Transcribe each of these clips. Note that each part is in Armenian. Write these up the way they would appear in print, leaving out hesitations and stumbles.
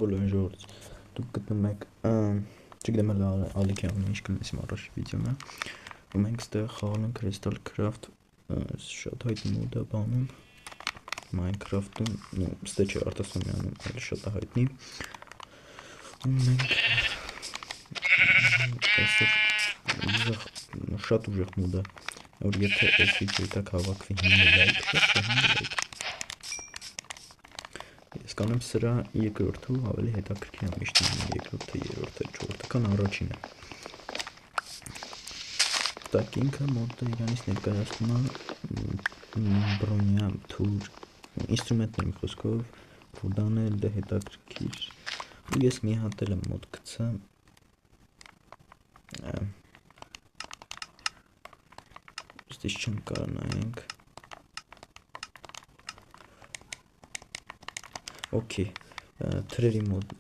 Բոլոր ժողովուրդ դուք գտնում եք չգիտեմ ալիքյանը ինչ կնես իմ առաջ վիդեոն է ու մենք ստեղ խաղալն Crystal Craft շատ հայտնի մոդ է բանում Minecraft-ում ստե չէ արտասոմյանում էլ շատ հայտնի ու մենք շատ ուժեղ մոդ է որ եթե այս վիդեոյի տակ հավաքվի 5 լայք Ես կանեմ սրա երկրորդը ավելի հետաքրքիր է միշտ երկրորդը, երրորդը, չորրորդը, քան առաջինը։ Так ինքը մոդը իրանից ներկայացնում է բրոնյա թուր ինստրումենտներ մի խոսքով, ռուդանել դե հետաքրքիր։ Ու ես մի հատ էլ եմ մոդ գցեմ։ Ստից չեմ կարող նայենք։ Okay, թրերի մոդ,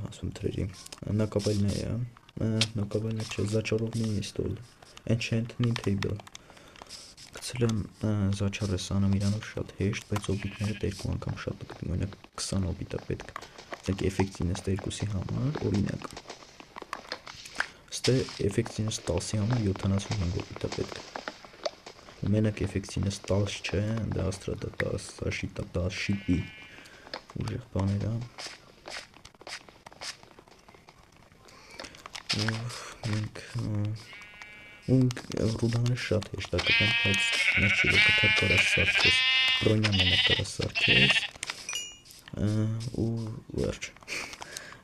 ասում թրերի, նակապայլներ է, նակապայլներ չէ, զաչարովնի ստոլ, enchantment table, գցել եմ զաչարը սանամ իրանով շատ հեշտ, բայց օբիտները երկու անգամ շատ գտնում, օրինակ 20 օբիտ է պետք, ձեկ էֆեկտինս 2-ի համար, օրինակ, ստե էֆեկտինս 10-ի համար 75 օբիտ է պետք, մենակ էֆեկտինս 10 չէ, դե աստրատա 10, սաշիտա 10, շիպի, ուժեղ բաներ է մենք ռուդաները շատ հեշտ է գտնել, բայց մեր չի որ կթար կարաս սարքես, բրոնյա մենակ կարաս սարքես ու վերջ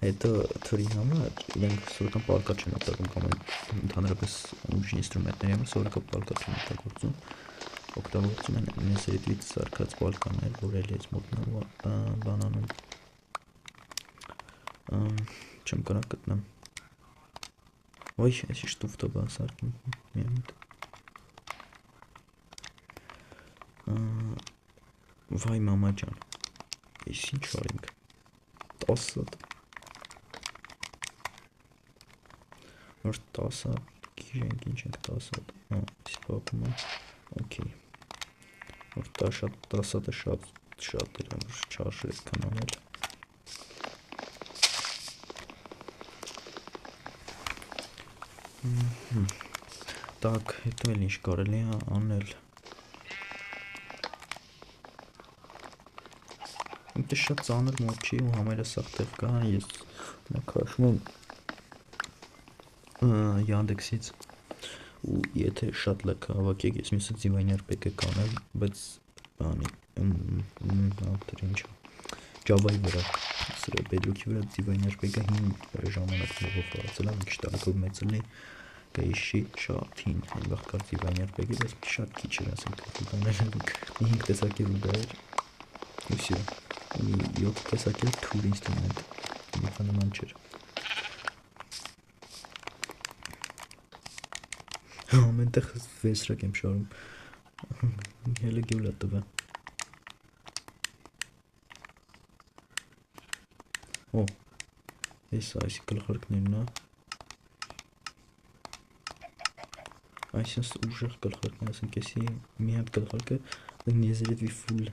հետո թրի համար իրենք սովորական պարկա չեն օգտագործում կամ ընդհանրապես ուժի ինստրումենտների համար սովորական պարկա չեն օգտագործում օգտագործում են նեսերիտվից սարքած պալկաներ, որ էլ ես մոտնով բանանում չեմ կարող գտնեմ ոյ, ես իշ տուվտո բան սարքին միամիտ վայ մամա ջան ես ինչ արինք 10 հատ որ 10 հատ գիրենք ինչ ենք 10 հատ իս պապում է okay որ 10 հատը շատ էր չարժեր այդքան անել Так, հետո էլ ինչ կարելի է անել Ինքը շատ ծանր մոդ չի ու համարյա սաղ տեղ կա ես քաշում եմ Yandex-ից ու եթե շատ լեգ հավաքեք ես միսը ձիվայնյար պետք է կանեմ բայց բանի ինչ Java-ի վրա սրա Bedrock-ի վրա ձիվայնյար պետք է 5 ժամանակ մողով խաղացել եմ մի քիչ տարակով մեծ լինի Գեյշի շատին այնվաղ կար ձիվայնյար պետք է բայց շատ քիչ էր ասենք տանել 5 տեսակի ռուդա էր ու սյո 7 տեսակի թուր ինստրումենտ մի նման չէր ամենտեղ վեսրակ եմ շարում հելը գյուլ է տվա օ ես այսի գլխարկներն է այսինս ուժեղ գլխարկներ ասենք եսի մի հատ գլխարկը նեզերետվի ֆուլ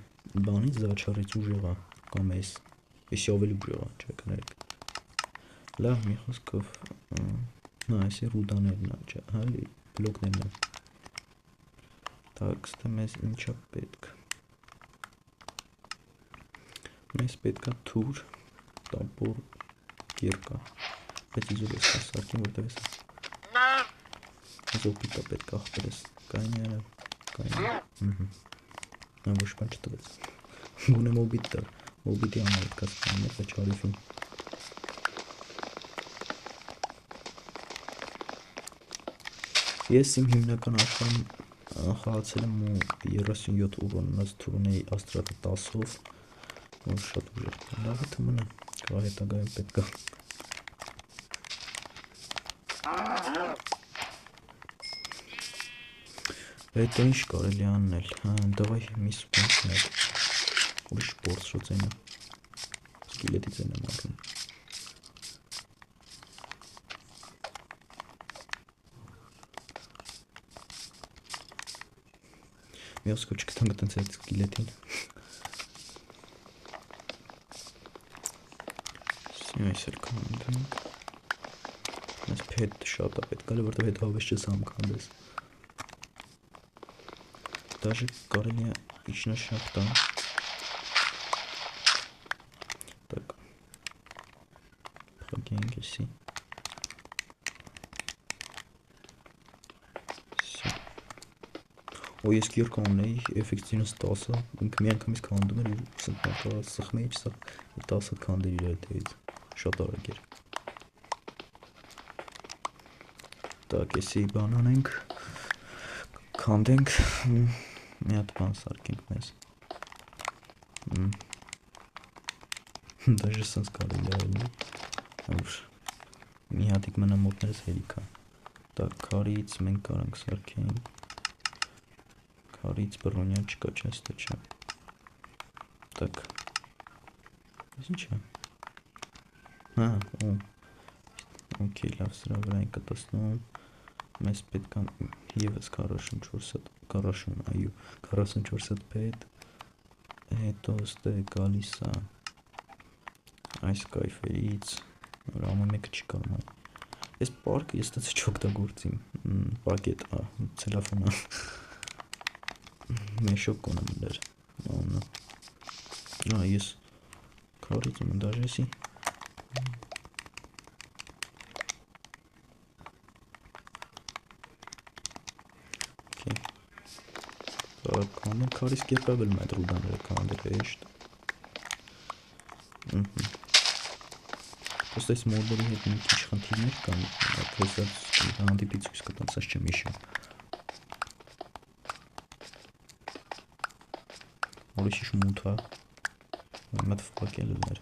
բանից զաչարից ուժեղ է կամ եսի ավելի ուժեղ է չէ կներեք լավ մի խոսքով նա եսի ռուդաներն է չէ հալի բլոկներն են Так, ստե մեզ ինչա պետք մեզ պետք է թուր տապոր կիրկա բայց իզուր ես սարքին որտեղ ես զոպիտա պետք է աղբերես կայները նա ոչ բան չտվեց գունեմ օբիտ տար օբիտի համար հետքած կաններ վեչ հարիվին ես իմ հիմնական աշխարհում խաղացել եմ 37 ուռոնած թուրնեի աստրատը 10-ով որ շատ ուժեղ լավ է թմնը կա հետագայում պետք է հետո ինչ կարելի անել դավայ մի սուպենքներ ուրիշ բորց շոծենը սկիլետի ձեն եմ ակնում մի ոսկո չկտան գտնց այդ սկիլետին Այս էլ կանենք։ Այս փետ շատ է պետք է, որտեղ հետ հավես չես համքանդես։ Даже կարելի է իջնաշախտա։ Так. Փակենք էսի։ Ու ես գիրք ունեի էֆեկտիվնess 10-ը, ինքը մի անգամից քանդում էր ու սնկատա սխմեի չսա 10 հատ քանդեր իր հետևից։ Շատ արագ էր։ Так, էսի բան անենք, քանդենք, մի հատ բան սարքենք մեզ։ Даже սենց կարելի է, մի հատիկ մնա մոտներս հերիք է։ Так, քարից մենք կարանք սարքենք, քարից բռոնյալ չկա, չեստը չէ։ Так, ես ինչ է։ Հա, օքեյ, լավ, սրա վրա ենք կտասնում, մեզ պետք է եվս 44 հատ պետ, հետո ստե գալիս է այս կայֆերից, որ ամեն մեկը չի կարմա։ Ես պարկը ես տեցը չօգտագործիմ, պակետ, ցելոֆանա, մեշոկ կոնեմ դեր, ես քարից եմ դաժեսի, Կանենք քարից կերպավել մայտ ռուդաները կանդեր էշտ։ Պոստը այս մորդերի հետ մի քիչ խնդիրներ կան, պոստած հանդիպի ցույց կտամ, սաս չեմ իշում։ Ուրիշ մութա, մատ ֆակել էր։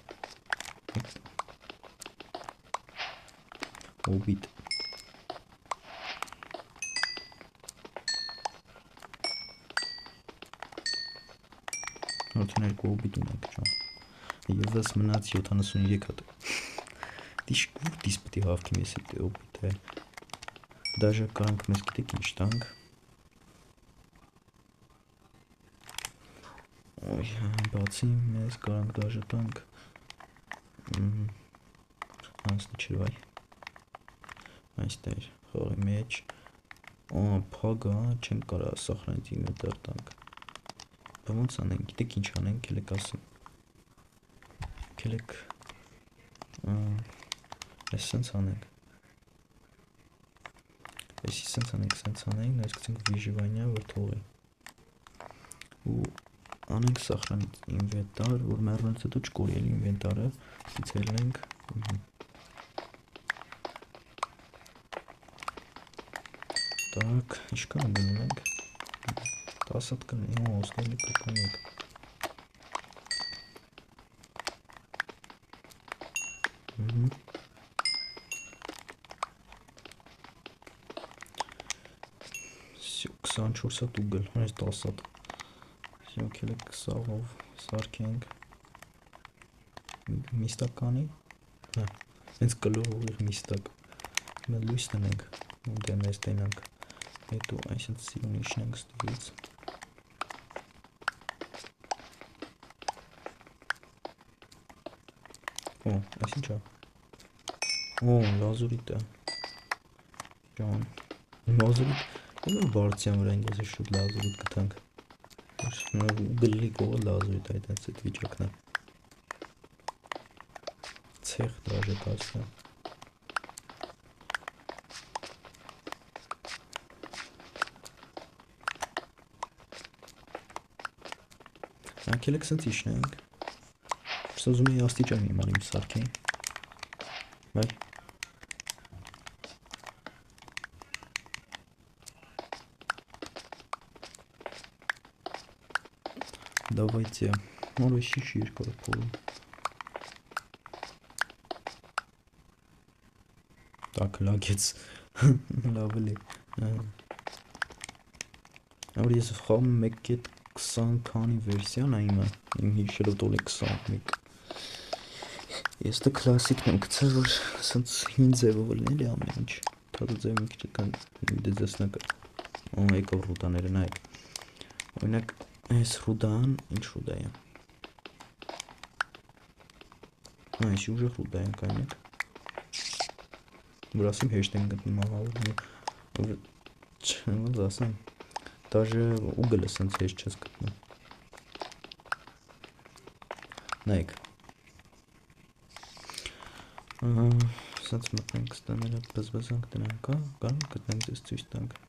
Հոբիտ։ Արդեն երկու հոբիտ ունենք ջան։ Եվս մնաց 73 հատ։ Դիշ կուրտիս պետք է հավքիմ ես այդ հոբիտը։ Դաժե կանք մեզ գիտեք ինչ տանք։ Ոյ, բացի մեզ կանք դաժե տանք։ Անցնի չվայ։ Այստեղ խորի մեջ։ Փագա չեն կարա սախրանից ինվենտար տանք։ Ոնց անենք, գիտեք ինչ անենք, կելեք ասում։ Կելեք ես սենց անենք։ Եսի սենց անենք, նայս կցենք վիժիվանյա, որ թողի։ Ու անենք սախրանից ինվենտար, որ մեռնից հետո չկորի էլի ինվենտարը, ցիցելենք։ Так, ինչքան գնում ենք։ 10 հատ կնի, ոստելի կկանեք։ Всё, 24 հատ ուգլ, հենց 10 հատ։ Всё, կելեք սաղով սարքենք։ Միստականի։ Հա, հենց կլոր միստակ։ Մենք լույս տնենք, դե մեզ տենանք։ Հետո այսինքն սիրուն իշնենք ստվից։ Այս ինչ է։ Լազուրիտ է։ Ջան, լազուրիտ, ոնց բարձյան վրա ինձ շուտ լազուրիտ գտանք։ Ուգլի կողը լազուրիտ այդ վիճակն է։ Ցեխ դաժե կասկա։ Ակելեք սենց իշնենք։ Ուզում եի աստիճան իմանիմ սարքեին, բայ։ Давайте, еще երկար փորում։ Так, լագեց, լավ էլի։ Որ ես վխամ մեկ կետ 20 քանի վերսիան այմը, իմ հիշելով տոլ է 21։ Ես դա կլասիկն եմ գցել, որ սենց հին ձևով լինել է ամեն ինչ։ Թաթու ձևը մի քիչ կան դեզեսնակը։ Եկավ ռուդաները նայեք։ Օրինակ, այս ռուդան, ինչ ռուդա է։ Այսի ուժեղ ռուդա ենք այնեք։ Վրասիմ հեշտ են գտնում աղավուրը։ Ոնց ասեմ, դաժե ուգլը սենց հեշտ չես գտնում։ Նայեք։ Սենց մտնենք ստաները բզբզանք դրանք, կարող գտնենք ձեզ ցույց տանք։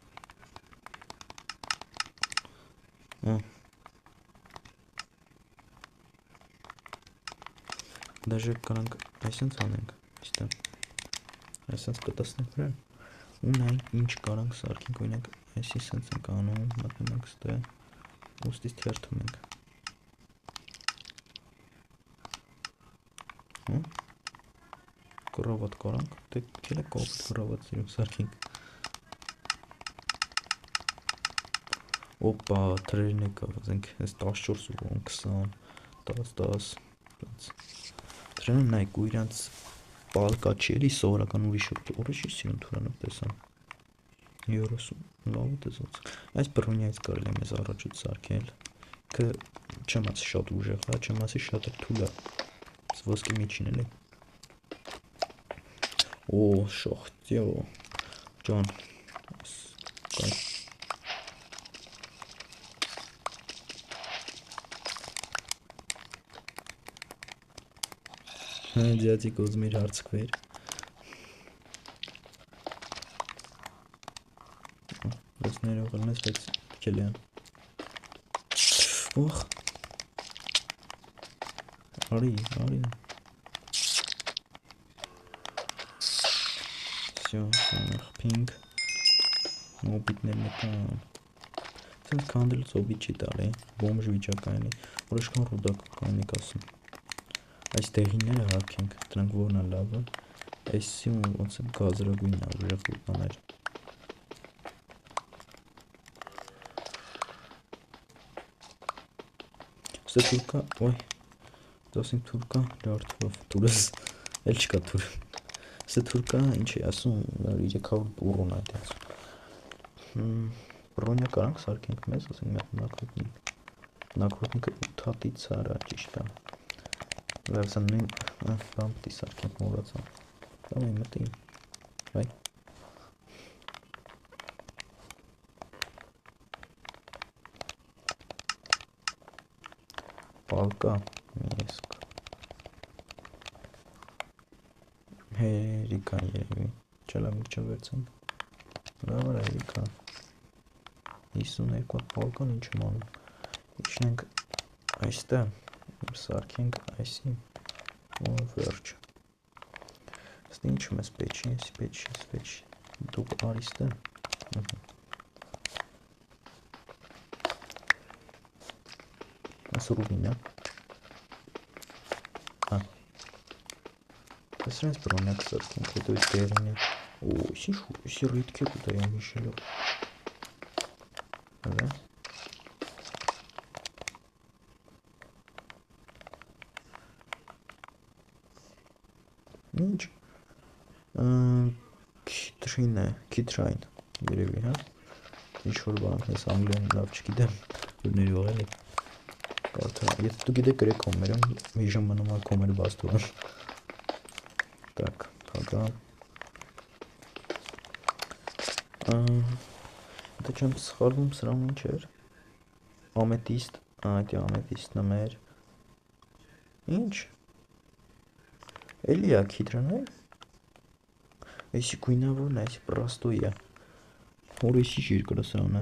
Դաժե կարանք այսենց անենք, իստեղ, այսենց կտասնենք վրա, ու նայենք ինչ կարանք սարքենք, օրինակ այսի սենց ենք անում, մտնում ենք ստեղ, ուստից թերթում ենք։ Կռավատ կարանք, դե կելը կողպիտ կռավատ սիրում սարքենք։ Օպա, թրերն եկա, վազենք, ես 14 ու 20, 10, Թրերը նայք ու իրանց պալկա չի էլի սովորական ուրիշ սիրուն թուրանը տեսան 30 լավ տեսած այս բրոնյայից կարել եմ ես առաջուց սարքել կը չեմ ասի շատ ուժեղ հա չեմ ասի շատ թուլ է ոսկի միջին էլի օ շոխտյո ջան Ձյացի կոզմիր հարցկվեր Ես ներողել ես բայց կելի են Օխ Արի Всё, խփինք Մոբիտներն եկան Սենց կանդելուց օբիտ չի տալի Բոմժ վիճակային է Որոշքան ռուդակ կանիկ ասում Այս տեղիները հարկենք, դրանք որն է լավը, այսի ոնց է գազրագույնն է ուժեղ ուտաներ։ Ստե թուրկա, ոյ, դասին թուրկա, լարդվով, թուրս, էլ չկա թուր։ Ստե թուրկա, ինչ է ասում, 300 բուրոն այդից։ Բրոնյա կարանք սարքենք մեզ, ասենք մեկ նակրոտնիկը 8 հատից արա ճիշտ է։ Վերցան նույն բան պտի սարքենք մորացան Դա մի մտի Վայ Պալկա Միսկ Հերիկա երևի Չելա միջը վերցանք Լավ արա հերիկա 52 պալկան ինչ եմ անում Իջնենք այստեղ Սարքենք այսի ու վերջ Ստ ինչում ես պեչի դուք արիստը ասուրուվին է Տեսրենց բրոնյակ սարքենք հետո իտ դերին է ու իսի ռիտք է կուտա եմ հիշելով Հələ Ինչ Քիթրայն երևի հա ինչ-որ բան ես անգլիան լավ չգիտեմ որ ներողել եք եթե դու գիտեք գրեք կոմերում մի ժամ մնում է կոմեր բաց թողան Так, հակա Դա չեմ սխալվում սրան ինչ էր Ամետիստ Այդ ամետիստն է մեր Ինչ Էլի է քիտրան է Այսի գույնավորն է, այսի պրաստոյ է Որ այսի երկրը սրան է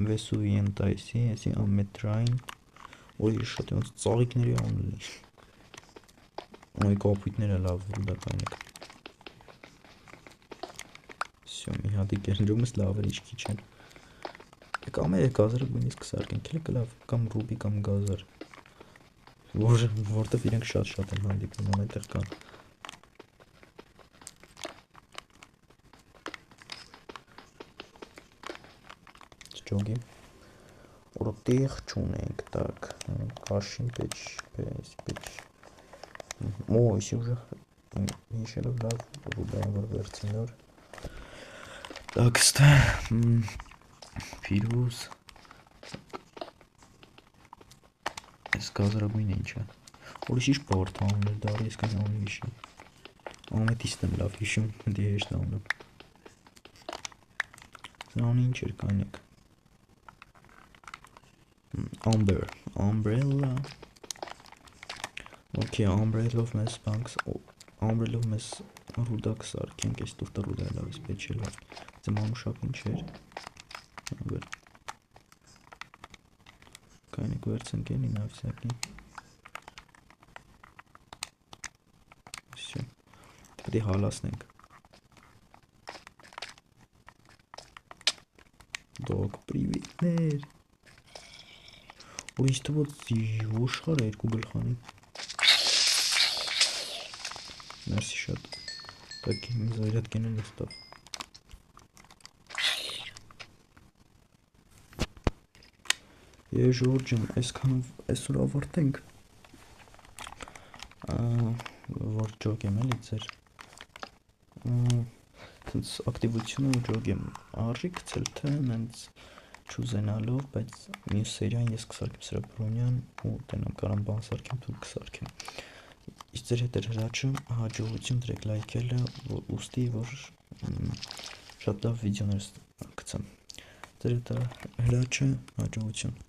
Վեսուվիենտ այսի ամետրային Որ շատ ոնց ծաղիկների անլի Այ կապույտները լավ վրուդական եք Всё, մի հատիկ երջումս լավ էր իչքի չեն Կամ է գազարը գույնից կսարկենք էլ կլավ կամ ռուբի կամ գազար Որտև իրենք շատ են հանդիպում անայտեղ կան Չջոգի Որոտեղ չունենք Так, կաշին պեչ Մո, իսի ուժեղ Հիշելով լավ ռուբային որ վերցինոր Так, ստե Փիրուզ Այս գազարագույն է ինչ է Ուրիշ բարդ անուններ դարի, ես կան անուն հիշում։ Ամետիստ եմ լավ հիշում, դի հեշտ անուն։ Անուն ինչ էր կանեք։ Amber, umbrella։ Okay, umbrella-ով մեզ բանքս, umbrella-ով մեզ ռուդակ սարքենք, այս տուրտը ռուդա լավ ես պեչել է։ Ձեմ անուշակ ինչ էր։ Կանեք վերցնք էլի նավսյակի։ Всё։ Պետք է հալասնենք։ Դոկ, պրիվետներ։ Ուրիշ թվոց ոշխար է երկու գլխանի։ Մերսի շատ։ Так, ինձ այրատ կենեն ստավ։ Ժողովուրդ ջան, այսքանով այսօր ավարտենք։ Որ ջոգ եմ էլի ձեր։ Տենց ակտիվությունը ու ջոգ եմ արժի գցել, թե նենց չուզենալով, բայց մյուս սերիան ես կսարքեմ Սրաբրոնյան ու տենամ կարամ բան սարքեմ, դուք կսարքեմ։ Իսկ ձեր հետ հրաչը հաջողություն դրեք լայքելը, ուստի որ շատ լավ վիդեոներ գցեմ։ Ձեր հետ հրաչը հաջողություն։